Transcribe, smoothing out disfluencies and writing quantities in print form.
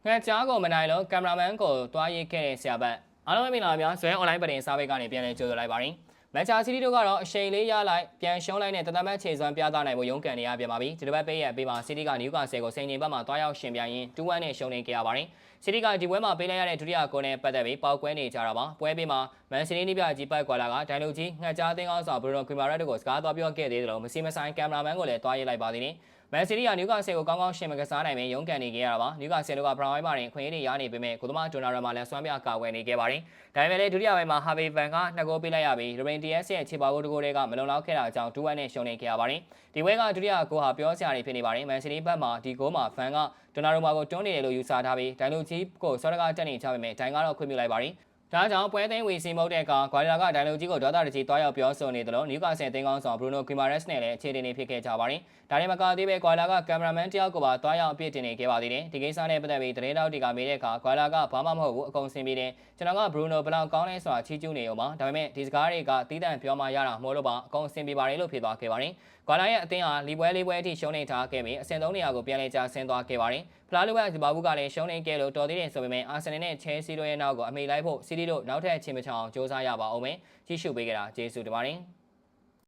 ငါကြားကိုမနိုင်လို့ကင်မရာမန်ကိုတွားရေးခဲ့တဲ့ဆရာဘက်အားလုံးပဲမင်္ဂလာပါဇွဲ online ပတင်စာပေကနေပြန်လည်ကြိုဆိုလိုက်ပါတယ်မန်ချက်စီးတီးတို့ကတော့အရှိန်လေးရလိုက်ပြန်ရှုံးလိုက်နဲ့တသက်မဲ့ခြေစွမ်းပြသနိုင်ဖို့ရုန်းကန်နေရပြန်ပါပြီဒီတစ်ပတ်ပေးရပေးမှာစီးတီးကနယူကာဆယ်ကိုစိန်နေဘက်မှာတွားရောက်ရှင်ပြိုင်ရင်း2-1နဲ့ရှုံးနေခဲ့ရပါတယ်စီးတီးကဒီပွဲမှာပေးလိုက်ရတဲ့ဒုတိယဂိုးနဲ့ပတ်သက်ပြီးပေါက်ကွဲနေကြတာပါပွဲပေးမှာမန်စီးတီးပြကြီးပတ်ကွာလာကဒိုင်လူကြီးငှက်ကြားသင်းကောင်းဆောင်ဘရူနိုဂီမာရက်တို့ကိုစကားသွားပြောခဲ့သေးတယ်လို့မစီမဆိုင်ကင်မရာမန်ကိုလည်းတွားရေးလိုက်ပါသေးတယ်မန်စီးတီးကနယူကာဆယ်ကိုကောင်းကောင်းရှင်မကစားနိုင်ပေရုန်းကန်နေခဲ့ရတာပါနယူကာဆယ်တို့ကဘရောင်းဝိုင်းမှာတင်ခွင့်ရနေရနေပေမဲ့ကိုသမားဒိုနာရမှာလည်းစွမ်းပြကာဝယ်နေခဲ့ပါတယ်ဒါပေမဲ့လည်းဒုတိယပိုင်းမှာဟာဗီဗန်က2ဂိုးပေးလိုက်ရပြီးရိုဘင်တီယက်စ်ရဲ့ခြေပါဂိုးတစ်ဂိုးတွေကမလုံလောက်ခဲ့တာကြောင့်2-1နဲ့ရှုံးနေခဲ့ရပါတယ်ဒီပွဲကဒုတိယဂိုးဟာပြောစရာတွေဖြစ်နေပါတယ်မန်စီးတီးဘက်မှာဒီဂိုးမှာဖန်ကဒိုနာရိုမာကိုတွန်းနေတယ်လို့ယူဆထားပြီးဒိုင်လူကြီးကိုစောတကားတက်နေချပေမဲ့ဒိုင်ကတော့ခွင့်ပြုလိုက်ပါတယ်ဒါကြောင့်ပွဲသိမ်းဝီစီမုတ်တဲ့အခါဂွာဒီလာကဒိုင်လူကြီးကိုဒေါသတကြီးတွားရောက်ပြောဆိုနေတယ်လို့နယူကာဆယ်တင်းကောင်းဆောင်ဘရူနိုဂီမာရက်စ်နဲ့လည်းအခြေအနေဖြစ်ခဲ့ကြပါတယ်ဒါနဲ့မကသေးပဲဂွာဒီလာကကင်မရာမန်တယောက်ကိုပါတွားရောက်အပြစ်တင်နေခဲ့ပါသေးတယ်ဒီကိစ္စနဲ့ပတ်သက်ပြီးသတင်းတောက်တွေကမေးတဲ့အခါဂွာဒီလာကဘာမှမဟုတ်ဘူးအကုန်ဆင်ပြေတယ်ကျွန်တော်ကဘရူနိုဘလောက်ကောင်းလဲဆိုတာချီးကျူးနေရောမှာဒါပေမဲ့ဒီစကားတွေကတီးတန့်ပြောမှရတာမဟုတ်လို့ပါအကုန်ဆင်ပြေပါတယ်လို့ဖြေသွားခဲ့ပါတယ်ဂွာလာရဲ့အသင်းဟာလီပွဲလေးပွဲအထိရှုံးနေထားခဲ့ပြီးအဆင့်3နေရာကိုပြန်လည်ကျဆင်းသွားခဲ့ပါတယ်ဖလားလူပွဲဒီဘာဘူးကလည်းရှုံးနေခဲ့လို့တော်သေးတယ်ဆိုပေမဲ့အာဆင်နယ်နဲ့ချဲလ်ဆီတို့ရဲ့နောက်ကိုအမိလိုက်ဖို့စီးတီးတို့နောက်ထပ်ချင်းမချောင်စ조사ရပါအောင်မယ်ကြည့်ရှုပေးကြတာကျေးဇူးတင်ပါတယ်